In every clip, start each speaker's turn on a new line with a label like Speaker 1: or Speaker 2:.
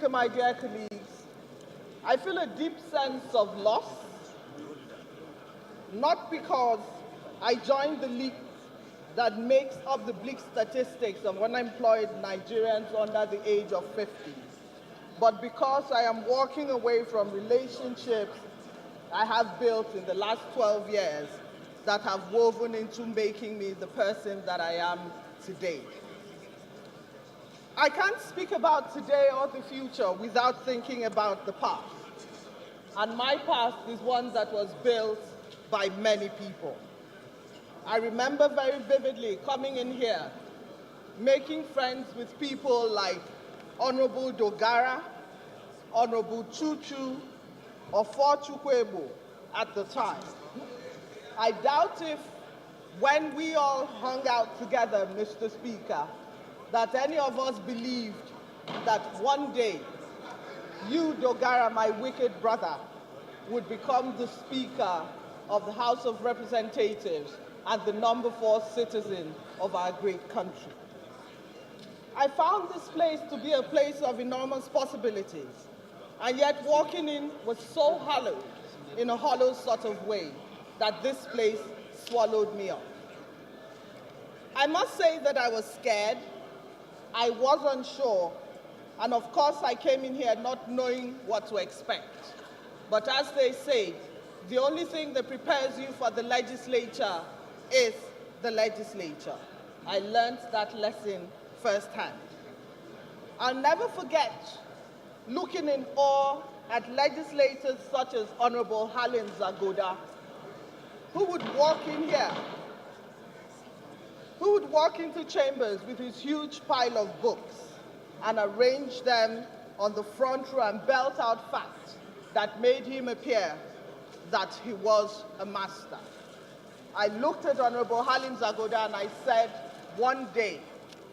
Speaker 1: Speaker, my dear colleagues, I feel a deep sense of loss, not because I joined the league that makes up the bleak statistics of unemployed Nigerians under the age of 50, but because I am walking away from relationships I have built in the last 12 years that have woven into making me the person that I am today. I can't speak about today or the future without thinking about the past. And my past is one that was built by many people. I remember very vividly coming in here, making friends with people like Honorable Dogara, Honorable Chuchu, or Forchukwebo at the time. I doubt if when we all hung out together, Mr. Speaker, that any of us believed that one day you, Dogara, my wicked brother, would become the Speaker of the House of Representatives and the number 4 citizen of our great country. I found this place to be a place of enormous possibilities, and yet walking in was so hollow, in a hollow sort of way, that this place swallowed me up. I must say that I was scared, I was unsure, and of course I came in here not knowing what to expect. But as they say, the only thing that prepares you for the legislature is the legislature. I learned that lesson firsthand. I'll never forget looking in awe at legislators such as Honorable Halin Zagoda, who would walk in here, who would walk into chambers with his huge pile of books and arrange them on the front row and belt out facts that made him appear that he was a master. I looked at Honorable Halim Zagoda and I said, one day,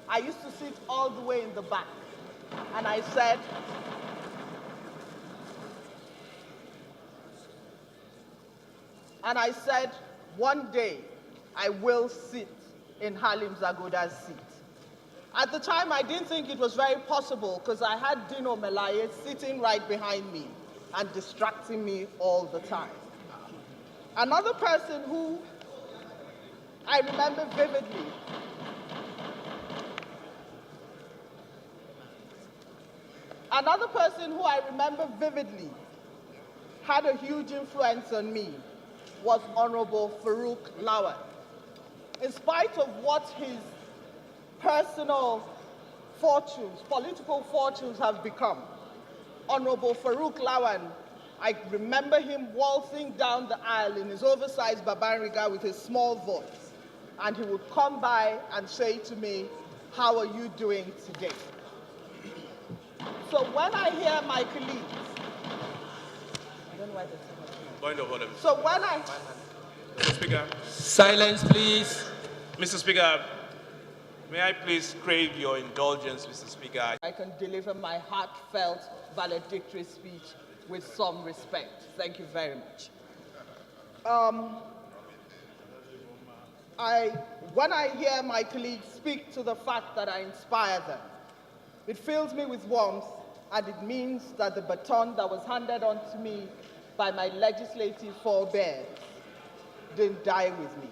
Speaker 1: I used to sit all the way in the back, and I said, one day, I will sit in Halim Zagoda's seat. At the time, I didn't think it was very possible because I had Dino Melaye sitting right behind me and distracting me all the time. Another person who I remember vividly had a huge influence on me was Honorable Farouk Lawan. In spite of what his personal fortunes, political fortunes have become, Honorable Farouk Lawan, I remember him waltzing down the aisle in his oversized Babanriga with his small voice, and he would come by and say to me, "How are you doing today?" So when I hear my colleagues, I don't know why there's so much noise.
Speaker 2: Point of order.
Speaker 1: So when I...
Speaker 2: Mr. Speaker.
Speaker 3: Silence, please.
Speaker 2: Mr. Speaker, may I please crave your indulgence, Mr. Speaker?
Speaker 1: I can deliver my heartfelt valedictory speech with some respect. Thank you very much. When I hear my colleagues speak to the fact that I inspire them, it fills me with warmth, and it means that the baton that was handed on to me by my legislative forebears didn't die with me.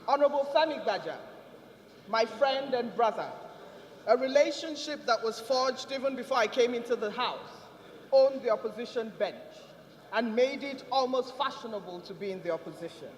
Speaker 1: Honorable Sami Gbaja, my friend and brother, a relationship that was forged even before I came into the House, owned the opposition bench and made it almost fashionable to be in the opposition.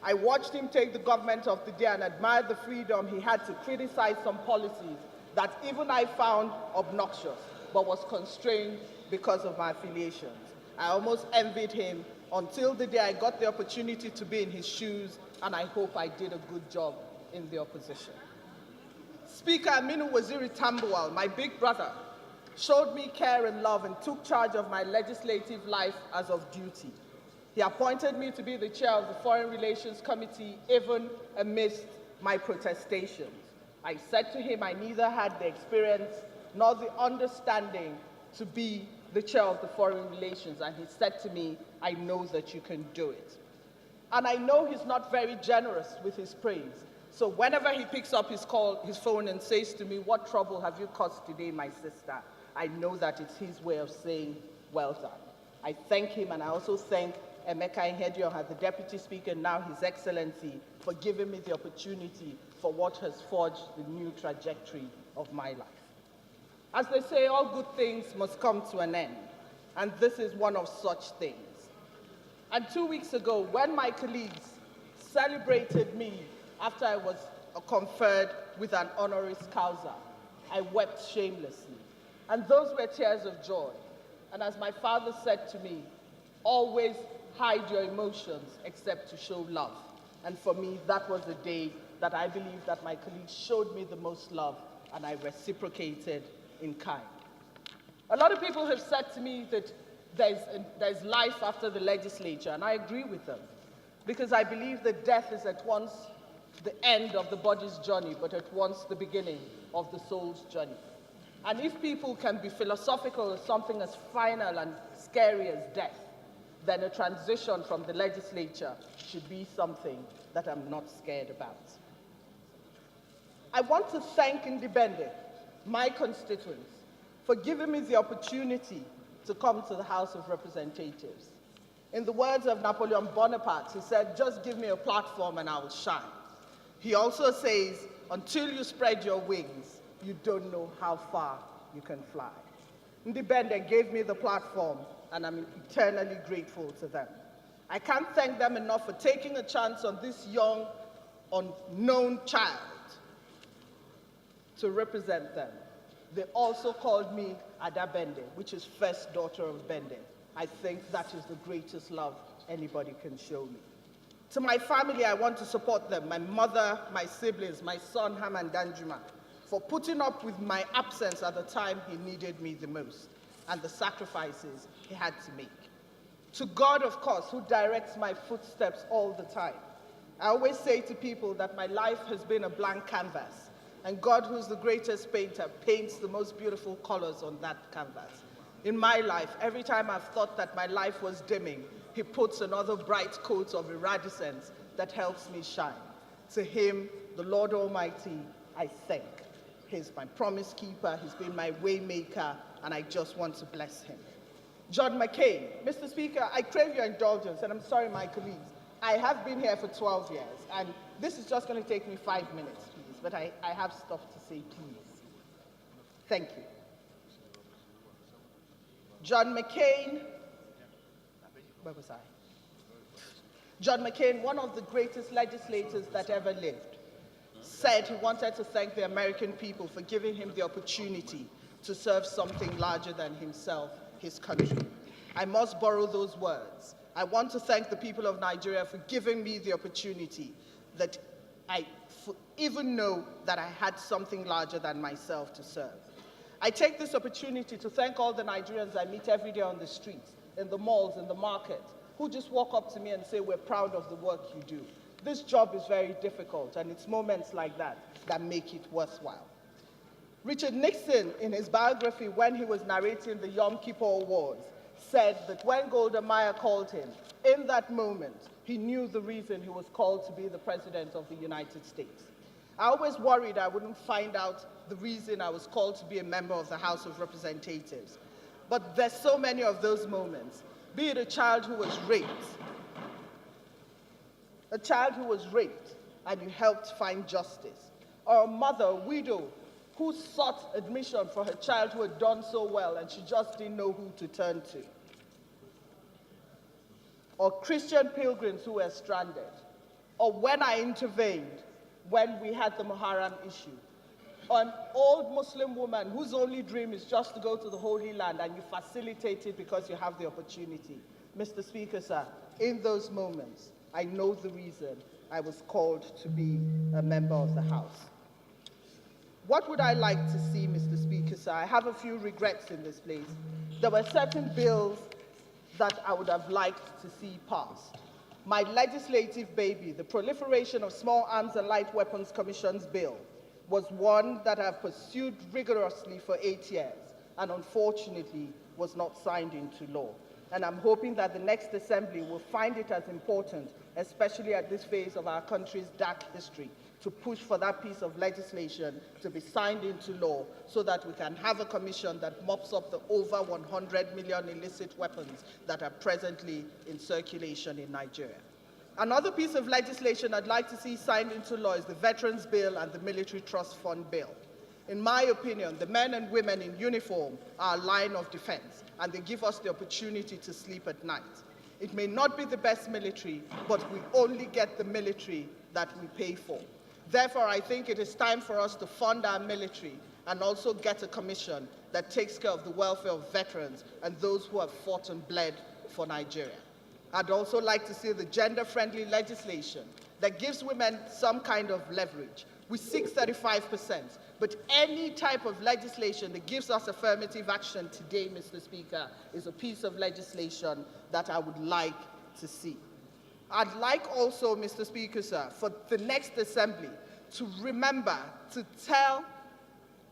Speaker 1: I watched him take the government of the day and admired the freedom he had to criticize some policies that even I found obnoxious, but was constrained because of my affiliations. I almost envied him until the day I got the opportunity to be in his shoes, and I hope I did a good job in the opposition. Speaker Aminu Waziri Tambuwal, my big brother, showed me care and love and took charge of my legislative life as of duty. He appointed me to be the chair of the Foreign Relations Committee, even amidst my protestations. I said to him I neither had the experience nor the understanding to be the chair of the Foreign Relations, and he said to me, "I know that you can do it." And I know he's not very generous with his praise, So whenever he picks up his phone and says to me, "What trouble have you caused today, my sister?" I know that it's his way of saying, "Well done." I thank him, and I also thank Emeka Ihedioha, the Deputy Speaker, now His Excellency, for giving me the opportunity for what has forged the new trajectory of my life. As they say, all good things must come to an end, and this is one of such things. And 2 weeks ago, when my colleagues celebrated me after I was conferred with an honoris causa, I wept shamelessly. And those were tears of joy. And as my father said to me, always hide your emotions except to show love. And for me, that was the day that I believe that my colleagues showed me the most love, and I reciprocated in kind. A lot of people have said to me that there's life after the legislature, and I agree with them, because I believe that death is at once the end of the body's journey, but at once the beginning of the soul's journey. And if people can be philosophical of something as final and scary as death, then a transition from the legislature should be something that I'm not scared about. I want to thank Ndibende, my constituents, for giving me the opportunity to come to the House of Representatives. In the words of Napoleon Bonaparte, he said, "Just give me a platform and I will shine." He also says, "Until you spread your wings, you don't know how far you can fly." Ndibende gave me the platform, and I'm eternally grateful to them. I can't thank them enough for taking a chance on this young, unknown child to represent them. They also called me Adabende, which is first daughter of Bende. I think that is the greatest love anybody can show me. To my family, I want to support them, my mother, my siblings, my son, Haman Danjuma, for putting up with my absence at the time he needed me the most, and the sacrifices he had to make. To God, of course, who directs my footsteps all the time. I always say to people that my life has been a blank canvas, and God, who's the greatest painter, paints the most beautiful colors on that canvas. In my life, every time I've thought that my life was dimming, he puts another bright coat of iridescence that helps me shine. To him, the Lord Almighty, I thank. He's my promise keeper, he's been my way maker, and I just want to bless him. John McCain, Mr. Speaker, I crave your indulgence, and I'm sorry, my colleagues. I have been here for 12 years, and this is just going to take me 5 minutes, please, but I have stuff to say, please. Thank you. John McCain, where was I? John McCain, one of the greatest legislators that ever lived, said he wanted to thank the American people for giving him the opportunity to serve something larger than himself, his country. I must borrow those words. I want to thank the people of Nigeria for giving me the opportunity that I even know that I had something larger than myself to serve. I take this opportunity to thank all the Nigerians I meet every day on the streets, in the malls, in the market, who just walk up to me and say, "We're proud of the work you do." This job is very difficult, and it's moments like that that make it worthwhile. Richard Nixon, in his biography, when he was narrating the Yom Kippur Wars, said that when Golda Meir called him, in that moment, he knew the reason he was called to be the President of the United States. I always worried I wouldn't find out the reason I was called to be a member of the House of Representatives. But there's so many of those moments, be it a child who was raped, and you helped find justice, or a mother, a widow, who sought admission for her child who had done so well and she just didn't know who to turn to, or Christian pilgrims who were stranded, or when I intervened when we had the Muharram issue, or an old Muslim woman whose only dream is just to go to the Holy Land and you facilitate it because you have the opportunity. Mr. Speaker, sir, in those moments, I know the reason I was called to be a member of the House. What would I like to see, Mr. Speaker, sir? I have a few regrets in this place. There were certain bills that I would have liked to see passed. My legislative baby, the Proliferation of Small Arms and Light Weapons Commission's bill, was one that I've pursued rigorously for 8 years and unfortunately was not signed into law. And I'm hoping that the next assembly will find it as important, especially at this phase of our country's dark history, to push for that piece of legislation to be signed into law so that we can have a commission that mops up the over 100 million illicit weapons that are presently in circulation in Nigeria. Another piece of legislation I'd like to see signed into law is the Veterans Bill and the Military Trust Fund Bill. In my opinion, the men and women in uniform are a line of defense, and they give us the opportunity to sleep at night. It may not be the best military, but we only get the military that we pay for. Therefore, I think it is time for us to fund our military and also get a commission that takes care of the welfare of veterans and those who have fought and bled for Nigeria. I'd also like to see the gender-friendly legislation that gives women some kind of leverage. We seek 35%, but any type of legislation that gives us affirmative action today, Mr. Speaker, is a piece of legislation that I would like to see. I'd like also, Mr. Speaker, sir, for the next assembly to remember to tell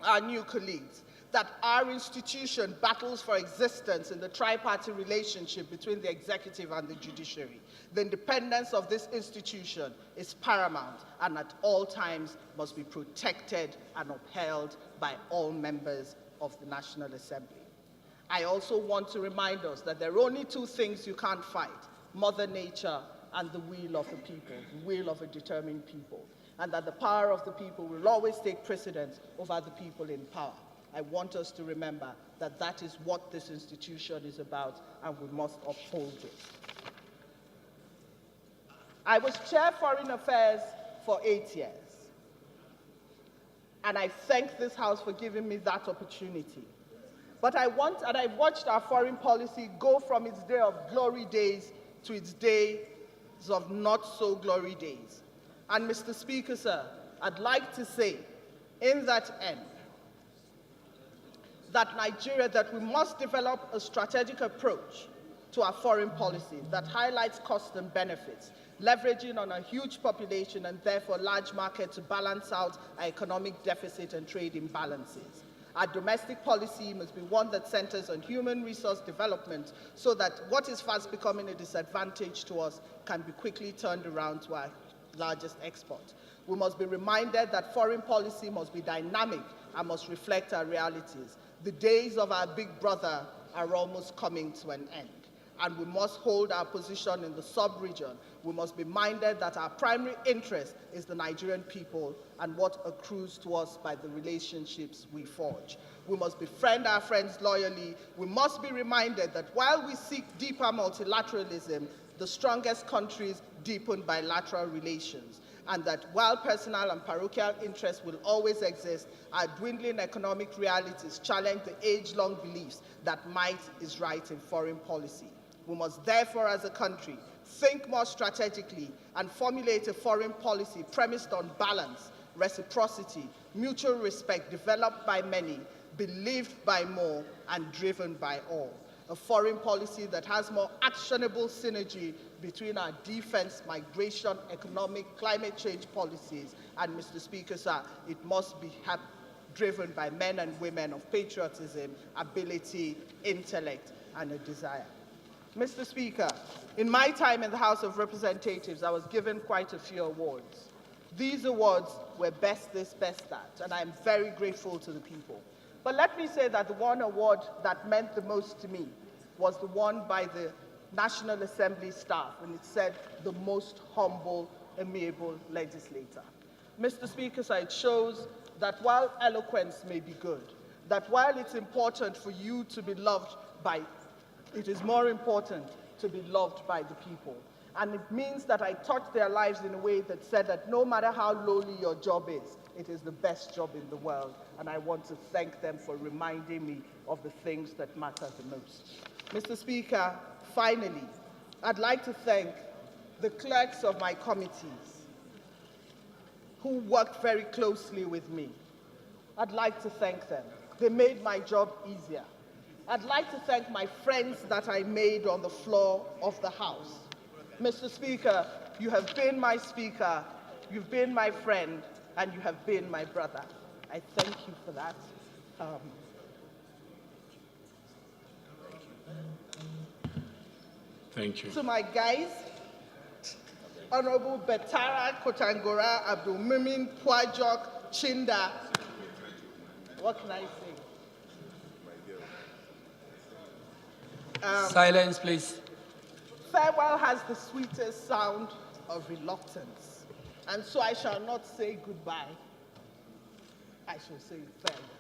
Speaker 1: our new colleagues that our institution battles for existence in the tri-party relationship between the executive and the judiciary. The independence of this institution is paramount and at all times must be protected and upheld by all members of the National Assembly. I also want to remind us that there are only two things you can't fight: Mother Nature and the will of the people, the will of a determined people, and that the power of the people will always take precedence over the people in power. I want us to remember that that is what this institution is about, and we must uphold it. I was Chair Foreign Affairs for 8 years, and I thank this House for giving me that opportunity. But I've watched our foreign policy go from its day of glory days to its days of not so glory days. And Mr. Speaker, sir, I'd like to say in that end, that Nigeria, that we must develop a strategic approach to our foreign policy that highlights costs and benefits, leveraging on a huge population and therefore large market to balance out our economic deficit and trade imbalances. Our domestic policy must be one that centers on human resource development so that what is fast becoming a disadvantage to us can be quickly turned around to our largest export. We must be reminded that foreign policy must be dynamic and must reflect our realities. The days of our big brother are almost coming to an end, and we must hold our position in the sub-region. We must be minded that our primary interest is the Nigerian people and what accrues to us by the relationships we forge. We must befriend our friends loyally. We must be reminded that while we seek deeper multilateralism, the strongest countries deepen bilateral relations, and that while personal and parochial interests will always exist, our dwindling economic realities challenge the age-long beliefs that might is right in foreign policy. We must therefore, as a country, think more strategically and formulate a foreign policy premised on balance, reciprocity, mutual respect, developed by many, believed by more, and driven by all. A foreign policy that has more actionable synergy between our defense, migration, economic, climate change policies. And Mr. Speaker, sir, it must be driven by men and women of patriotism, ability, intellect, and a desire. Mr. Speaker, in my time in the House of Representatives, I was given quite a few awards. These awards were best this, best that, and I'm very grateful to the people. But let me say that the one award that meant the most to me was the one by the National Assembly staff, and it said, the most humble, amiable legislator. Mr. Speaker, so it shows that while eloquence may be good, that while it's important for you to be loved by, it is more important to be loved by the people. And it means that I touched their lives in a way that said that no matter how lowly your job is, it is the best job in the world. And I want to thank them for reminding me of the things that matter the most. Mr. Speaker, finally, I'd like to thank the clerks of my committees who worked very closely with me. I'd like to thank them. They made my job easier. I'd like to thank my friends that I made on the floor of the House. Mr. Speaker, you have been my speaker, you've been my friend, and you have been my brother. I thank you for that.
Speaker 3: Thank you.
Speaker 1: To my guys, Honorable Betara Kotangora Abdulmumin Pwajok Chinda. What can I say?
Speaker 3: Silence, please.
Speaker 1: Farewell has the sweetest sound of reluctance. And so I shall not say goodbye. I shall say farewell.